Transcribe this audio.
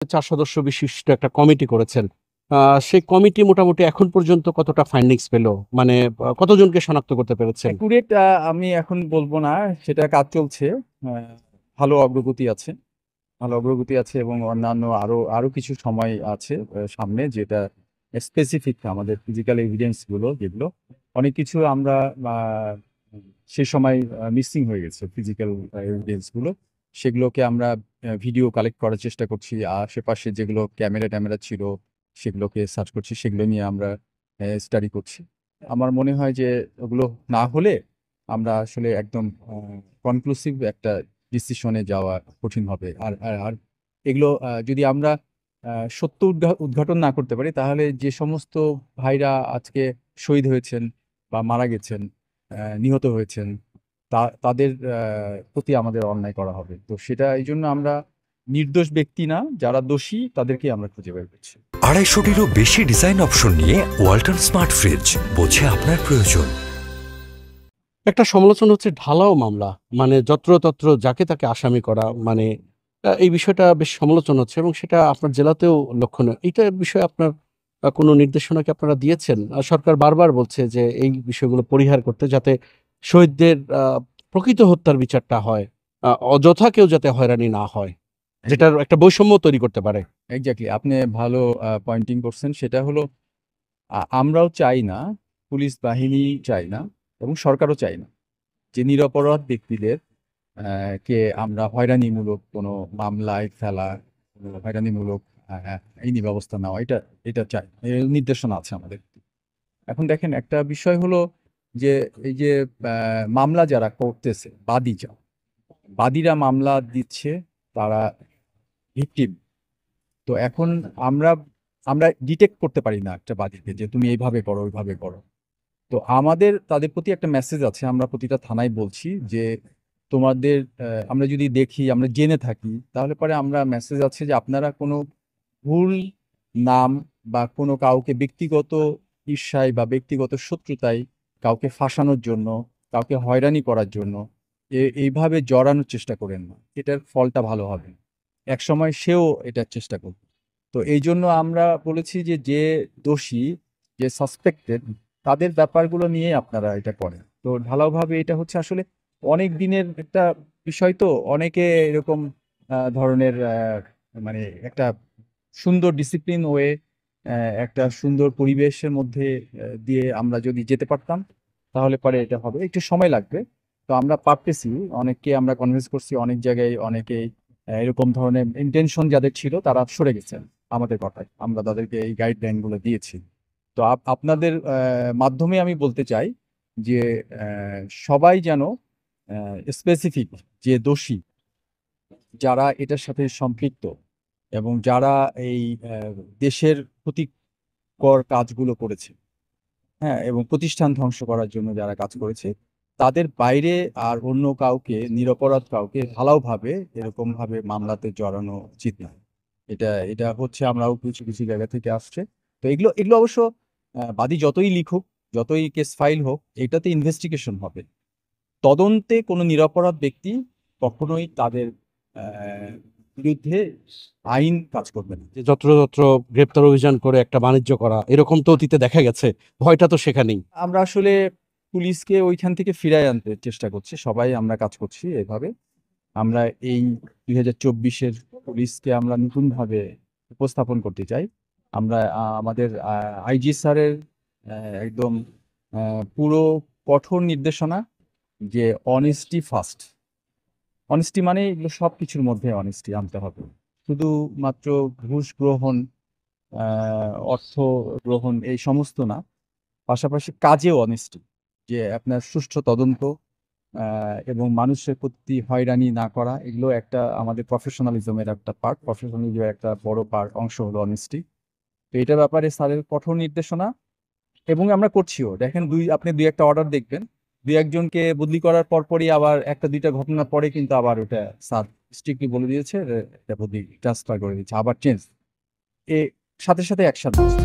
4 সদস্য বিশিষ্ট একটা কমিটি করেছেন। সেই কমিটি মোটামুটি এখন পর্যন্ত কতটা ফাইন্ডিংস পেল? মানে কতজনকে শনাক্ত করতে পেরেছেন? অ্যাকুরেট আমি এখন বলবো না, সেটা কাজ চলছে। ভালো অগ্রগতি আছে, ভালো অগ্রগতি আছে এবং অন্যান্য আরো আরো কিছু সময় আছে সামনে, যেটা স্পেসিফিক আমাদের ফিজিক্যাল এভিডেন্স গুলো, যেগুলো অনেক কিছু আমরা সে সময় মিসিং হয়ে গেছে ফিজিক্যাল এভিডেন্স গুলো, সেগুলোকে আমরা ভিডিও কালেক্ট করার চেষ্টা করছি। আশেপাশে যেগুলো ক্যামেরা ট্যামেরা ছিল সেগুলোকে সার্চ করছি, সেগুলো নিয়ে আমরা স্টাডি করছি। আমার মনে হয় যে ওগুলো না হলে আমরা আসলে একদম কনক্লুসিভ একটা ডিসিশনে যাওয়া কঠিন হবে। আর আর আর এগুলো যদি আমরা সত্য উদ্ঘাটন না করতে পারি, তাহলে যে সমস্ত ভাইরা আজকে শহীদ হয়েছেন বা মারা গেছেন, নিহত হয়েছেন, তাদের প্রতি আমাদের অন্যায় করা হবে। তো সেটা এই জন্য আমরা নির্দোষ ব্যক্তি না, যারা দোষী তাদেরকে আমরা খুঁজে বের করছি। 250-টিরও বেশি ডিজাইন অপশন নিয়ে ওয়ালটন স্মার্ট ফ্রিজ, বোঝে আপনার প্রয়োজন। একটা সমালোচনা হচ্ছে ঢালাও মামলা, মানে যত্রতত্র যাকে তাকে আসামি করা, মানে এই বিষয়টা বেশ সমালোচনা হচ্ছে এবং সেটা আপনার জেলাতেও লক্ষণীয়। এইটার বিষয়ে আপনার কোনো নির্দেশনা কি আপনারা দিয়েছেন? সরকার বারবার বলছে যে এই বিষয়গুলো পরিহার করতে, যাতে শহীদদের প্রকৃত হত্যার বিচারটা হয়, অযথা কেউ যাতে হয়রানি না হয়, যেটার একটা বৈষম্য তৈরি করতে পারে। এক্স্যাক্টলি, আপনি ভালো পয়েন্টিং করছেন। সেটা হলো আমরাও চাই না, পুলিশ বাহিনী চাই না, এবং সরকারও চাই না যে নিরপরাধ ব্যক্তিদের কে আমরা হয়রানিমূলক কোনো মামলায় ফেলা, কোনো হয়রানিমূলক আইনি ব্যবস্থা নেওয়া, এটা এটা চাই, এর নির্দেশনা আছে আমাদের। এখন দেখেন, একটা বিষয় হলো যে এই যে মামলা যারা করতেছে, বাদীরা মামলা দিচ্ছে, তারা ভিকটিম। তো এখন আমরা আমরা ডিটেক্ট করতে পারি না একটা বাদীকে যে তুমি এইভাবে করো ওইভাবে করো। তো আমাদের তাদের প্রতি একটা মেসেজ আছে, আমরা প্রতিটা থানায় বলছি যে তোমাদের আমরা যদি দেখি, আমরা জেনে থাকি, তাহলে পরে আমরা মেসেজ আছে যে আপনারা কোনো ভুল নাম বা কোনো কাউকে ব্যক্তিগত ঈর্ষায় বা ব্যক্তিগত শত্রুতায় কাউকে ফাঁসানোর জন্য, কাউকে হয়রানি করার জন্য এইভাবে জড়ানোর চেষ্টা করেন না, এটার ফলটা ভালো হবে না। একসময় সেও এটার চেষ্টা করবে। তো এই জন্য আমরা বলেছি যে যে দোষী, যে সাসপেক্টেড, তাদের ব্যাপারগুলো নিয়ে আপনারা এটা করেন। তো ঢালাওভাবে এটা হচ্ছে আসলে অনেক দিনের একটা বিষয়, তো অনেকে এরকম ধরনের মানে একটা সুন্দর ডিসিপ্লিন ওয়ে, একটা সুন্দর পরিবেশের মধ্যে দিয়ে আমরা যদি যেতে পারতাম, তাহলে পরে এটা হবে। একটু সময় লাগবে, তো আমরা পারতেছি। অনেককে আমরা কনভিন্স করছি, অনেক জায়গায় অনেকেই এরকম ধরনের ইন্টেনশন যাদের ছিল তারা সরে গেছেন আমাদের কথায়, আমরা তাদেরকে এই গাইডলাইন গুলো দিয়েছি। তো আপনাদের মাধ্যমে আমি বলতে চাই যে সবাই যেন স্পেসিফিক যে দোষী, যারা এটার সাথে সম্পৃক্ত এবং যারা এই দেশের ক্ষতিকর কাজগুলো করেছে, হ্যাঁ, এবং প্রতিষ্ঠান ধ্বংস করার জন্য যারা কাজ করেছে, তাদের বাইরে আর অন্য কাউকে, নিরপরাধ কাউকে ঢালাওভাবে এরকম ভাবে মামলাতে জড়ানো উচিত না। এটা এটা হচ্ছে, আমরাও কিছু কিছু জায়গা থেকে আসছে। তো এগুলো এগুলো অবশ্য বাদী যতই লিখুক, যতই কেস ফাইল হোক, এটাতে ইনভেস্টিগেশন হবে। তদন্তে কোনো নিরপরাধ ব্যক্তি কখনোই তাদের বিরুদ্ধে আইন কাজ করবে না। যে যত্রতত্র গ্রেপ্তার অভিযান করে একটা বাণিজ্য করা, এরকম তো অতীতে দেখা গেছে, ভয়টা তো সেখানেই। আমরা আসলে পুলিশকে ওইখান থেকে ফিরায় আনতে চেষ্টা করছি, সবাই আমরা কাজ করছি এভাবে। আমরা এই 2024-এর পুলিশকে আমরা নতুনভাবে উপস্থাপন করতে চাই। আমরা আমাদের আইজি স্যারের একদম পুরো কঠোর নির্দেশনা যে অনেস্টি ফার্স্ট। অনেস্টি মানে এগুলো সব কিছুর মধ্যে অনেস্টি আনতে হবে, শুধুমাত্র ঘুষ গ্রহণ, অর্থ গ্রহণ এই সমস্ত না, পাশাপাশি কাজেও অনেস্টি, যে আপনার সুষ্ঠু তদন্ত এবং মানুষের প্রতি হয়রানি না করা, এগুলো একটা আমাদের প্রফেশনালিজমের একটা পার্ট, প্রফেশনালিজমের একটা বড় পার্ট, অংশ হলো অনেস্টি। তো এটার ব্যাপারে স্যারের কঠোর নির্দেশনা, এবং আমরা করছিও। দেখেন, আপনি দুই একটা অর্ডার দেখবেন, দুই একজনকে বদলি করার পরপরই আবার একটা দুইটা ঘটনার পরে কিন্তু আবার ওটা স্যার স্ট্রিক্টলি বলে দিয়েছে, এটা বদলি ট্রান্সফার করে দিচ্ছে, আবার চেঞ্জ, এ সাথে সাথে অ্যাকশন হচ্ছে।